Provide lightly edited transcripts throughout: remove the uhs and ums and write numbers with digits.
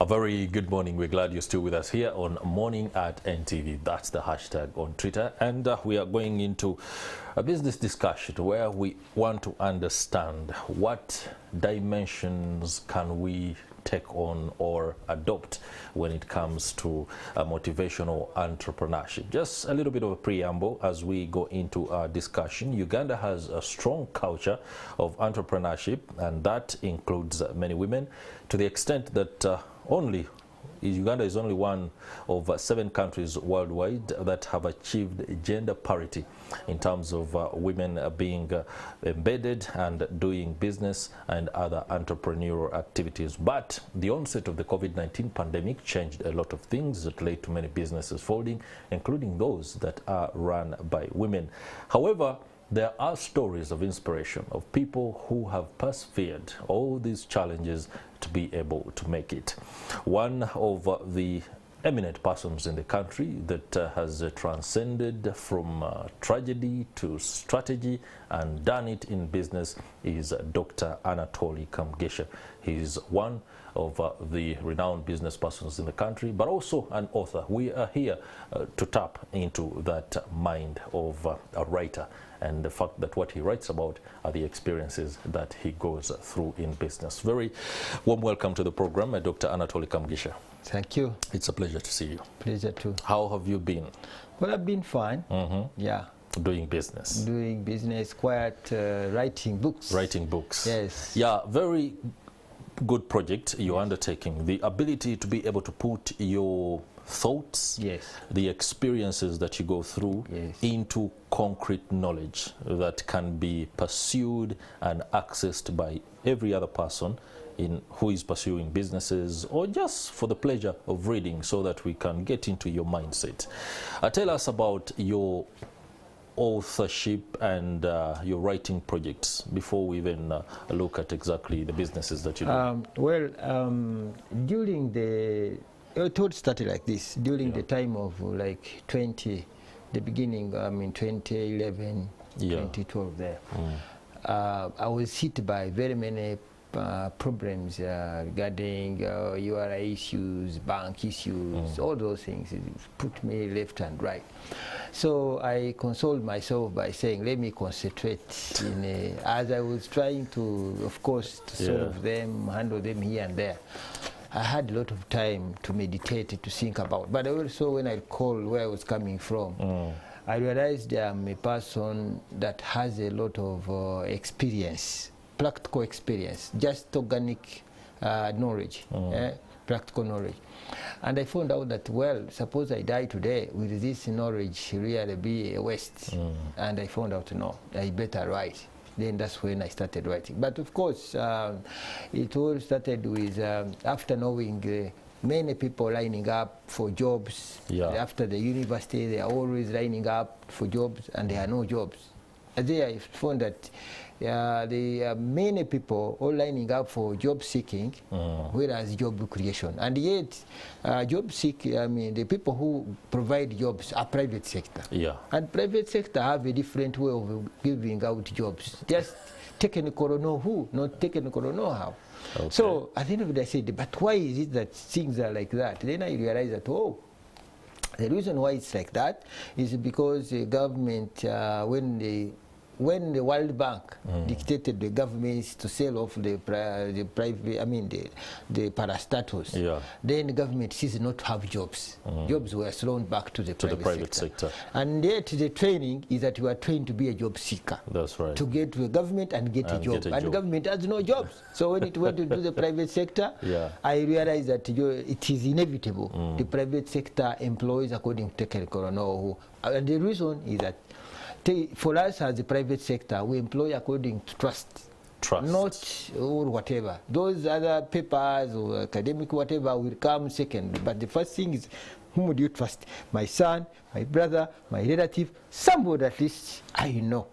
A very good morning. We're glad you're still with us here on Morning at NTV. That's the hashtag on Twitter. And we are going into a business discussion where we want to understand what dimensions can we take on or adopt when it comes to motivational entrepreneurship. Just a little bit of a preamble as we go into our discussion. Uganda has a strong culture of entrepreneurship, and that includes many women, to the extent that Uganda is only one of 7 countries worldwide that have achieved gender parity in terms of women being embedded and doing business and other entrepreneurial activities. But the onset of the COVID-19 pandemic changed a lot of things that led to many businesses folding, including those that are run by women. However, there are stories of inspiration of people who have persevered all these challenges to be able to make it. One of the eminent persons in the country that has transcended from tragedy to strategy and done it in business is Dr. Anatoly Kamugisha. He's one of the renowned business persons in the country, but also an author. We are here to tap into that mind of a writer, and the fact that what he writes about are the experiences that he goes through in business. Very warm welcome to the program, Dr. Anatoly Kamugisha. Thank you. It's a pleasure to see you. Pleasure too. How have you been? Well, I've been fine. Yeah. Doing business. Doing business, quiet, writing books. Writing books. Yes. Yeah, very good project you're undertaking. The ability to be able to put your thoughts, yes, the experiences that you go through, yes, into concrete knowledge that can be pursued and accessed by every other person who is pursuing businesses or just for the pleasure of reading, so that we can get into your mindset. Tell us about your authorship and your writing projects before we even look at exactly the businesses that you do. During it all started like this. During the time of like the beginning, 2011, 2012 there. I was hit by very many problems regarding URI issues, bank issues, all those things. It put me left and right. So I consoled myself by saying, let me concentrate as I was trying to, of course, to solve them, handle them here and there. I had a lot of time to meditate, to think about. But also when I recall where I was coming from, I realized I'm a person that has a lot of experience, practical experience, just organic knowledge, practical knowledge. And I found out that, well, suppose I die today, will this knowledge really be a waste? And I found out, no, I better write. Then that's when I started writing. But of course, it all started with, after knowing many people lining up for jobs. After the university, they are always lining up for jobs, and there are no jobs. And there I found that there are many people all lining up for job seeking, whereas job creation. And yet, job seeking, the people who provide jobs are private sector. And private sector have a different way of giving out jobs. Just technical or know who, not technical or know how. Okay. So at the end of the day, I said, but why is it that things are like that? Then I realized that, the reason why it's like that is because the government, when the World Bank dictated the governments to sell off the private, the parastatals, then the government ceased not to have jobs. Jobs were thrown back to the private sector. And yet the training is that you are trained to be a job seeker. That's right. To get to the government and get a job. And the government has no jobs. So when it went into the private sector, I realized that it is inevitable. The private sector employs according to technical know-how. And the reason is that for us as the private sector, we employ according to trust. Not or whatever. Those other papers or academic whatever will come second. But the first thing is, whom would you trust? My son, my brother, my relative, somebody at least I know.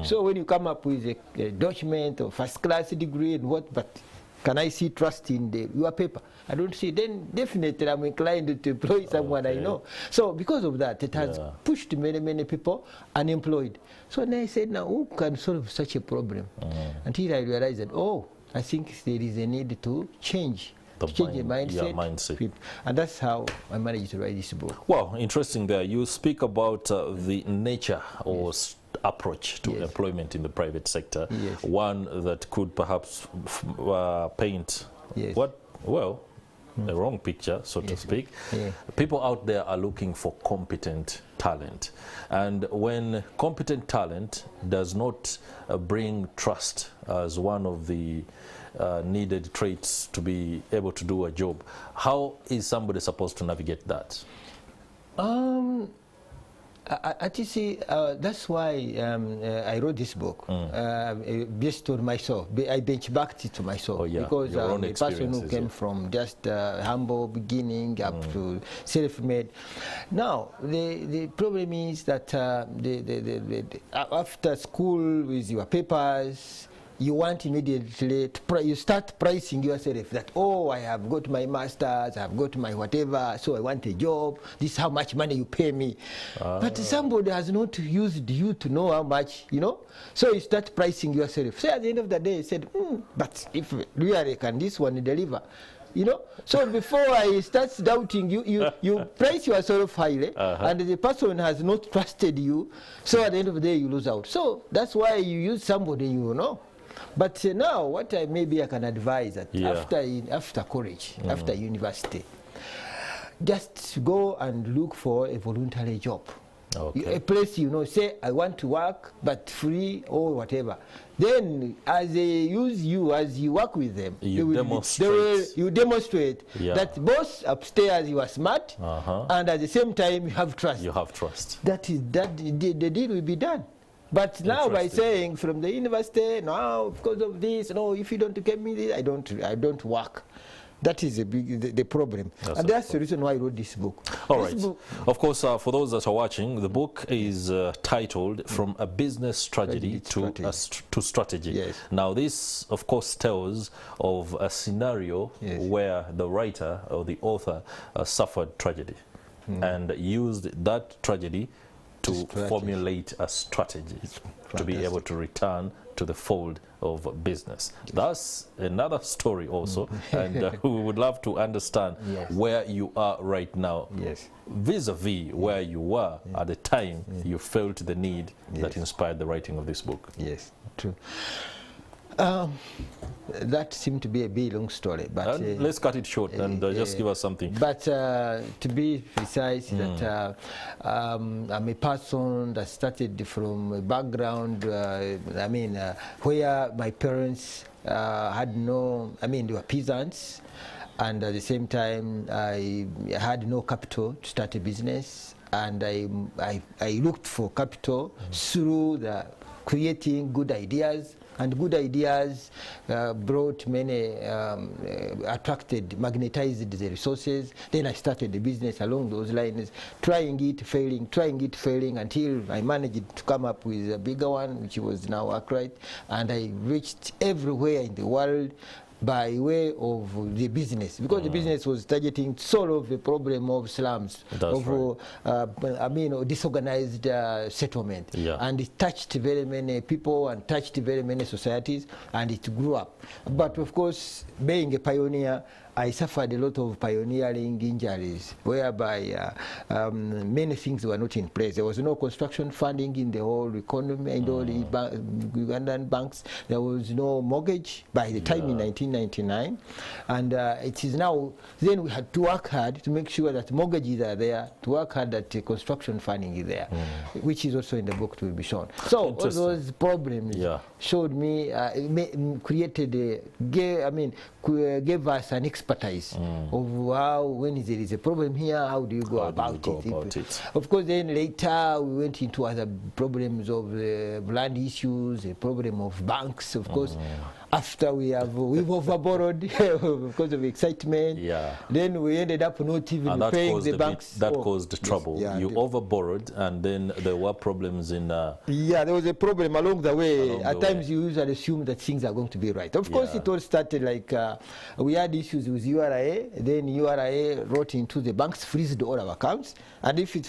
So when you come up with a document or first class degree and what, but can I see trust in your paper? I don't see. Then definitely I'm inclined to employ someone I know. So because of that, it has pushed many people unemployed. So then I said, now who can solve such a problem? Until I realized that, I think there is a need to change change the mindset. And that's how I managed to write this book. Well, interesting there. You speak about the nature or approach to employment in the private sector, one that could perhaps paint a wrong picture, so to speak. People out there are looking for competent talent, and when competent talent does not bring trust as one of the needed traits to be able to do a job, how is somebody supposed to navigate that? That's why I wrote this book, based on myself. I benchmarked it to myself, because I'm a person who came from just humble beginning up to self-made. Now, the problem is that after school with your papers, you want immediately to you start pricing yourself that, oh, I have got my master's, I've got my whatever, so I want a job, this is how much money you pay me. But somebody has not used you to know how much, so you start pricing yourself. So at the end of the day, you said, but if really can this one deliver? So before I start doubting you price yourself highly, and the person has not trusted you, so at the end of the day you lose out. So that's why you use somebody you know. But now, what maybe I can advise that after college, after university, just go and look for a voluntary job. A place, say, I want to work, but free or whatever. Then, as they use you, as you work with them, you demonstrate that both upstairs you are smart, and at the same time you have trust. You have trust. The deal will be done. But now by saying from the university, no, because of this, no, if you don't give me this, I don't work. That is the problem. That's the reason why I wrote this book. All right. Of course, for those that are watching, the book is titled From a Business Tragedy to Strategy. Yes. Now, this, of course, tells of a scenario where the writer or the author suffered tragedy and used that tragedy to formulate a strategy to be able to return to the fold of business. That's another story also, and we would love to understand where you are right now, vis-a-vis where you were at the time you felt the need that inspired the writing of this book. Yes, true. That seemed to be a big long story, but let's cut it short and just give us something. But to be precise, that I'm a person that started from a background, where my parents had no, they were peasants, and at the same time I had no capital to start a business, and I looked for capital through the creating good ideas. And good ideas brought many, magnetized the resources. Then I started the business along those lines, trying it, failing, until I managed to come up with a bigger one, which was now Arkwright. And I reached everywhere in the world by way of the business, because the business was targeting to solve the problem of slums, disorganized settlement, and it touched very many people and touched very many societies, and it grew up. But of course, being a pioneer, I suffered a lot of pioneering injuries, whereby many things were not in place. There was no construction funding in the whole economy, in all the Ugandan banks. There was no mortgage by the time in 1999. And it is now, then we had to work hard to make sure that mortgages are there, to work hard that construction funding is there, which is also in the book to be shown. So all those problems showed me, gave us an expertise of how, when there is a problem here, how do you go about it? Of course, then later we went into other problems of land issues, a problem of banks, of course. After we've overborrowed because of excitement, then we ended up not even paying the banks. That caused trouble. You overborrowed, and then there were problems in... there was a problem along the way. At times you usually assume that things are going to be right. Of course, it all started like we had issues with URA. Then URA wrote into the banks, freezed all our accounts. And if it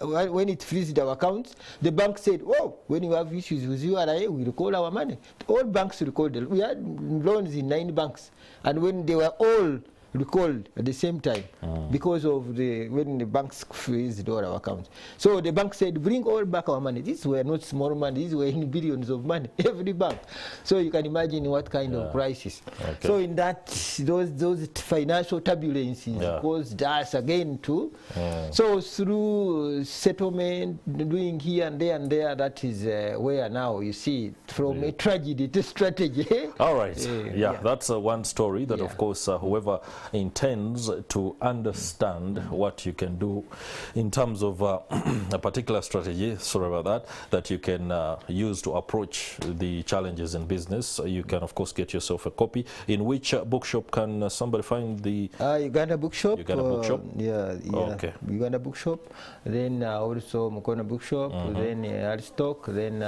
when it freezed our accounts, the bank said, "Oh, when you have issues with URA, we recall our money." All banks recalled. We had loans in 9 banks, and when they were all recalled at the same time because of when the banks freezed all our accounts. So the bank said, bring all back our money. These were not small money. These were in billions of money, every bank. So you can imagine what kind of crisis. Okay. So in that, those financial turbulences caused us again to. So through settlement, doing here and there, that is where now you see from a tragedy to strategy. All right. That's one story that, of course, whoever intends to understand what you can do in terms of a particular strategy, sorry about that you can use to approach the challenges in business, you can, of course, get yourself a copy. In which bookshop can somebody find the Uganda bookshop? Uganda bookshop? Okay. Uganda bookshop. Then also Mukona bookshop. Then Aristoc. Then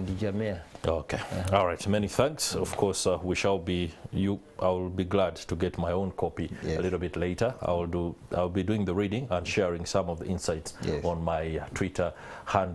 Dijamea. Okay. All right. Many thanks. Of course, we shall be. I'll be glad to get my own copy a little bit later. I'll be doing the reading and sharing some of the insights on my Twitter handle.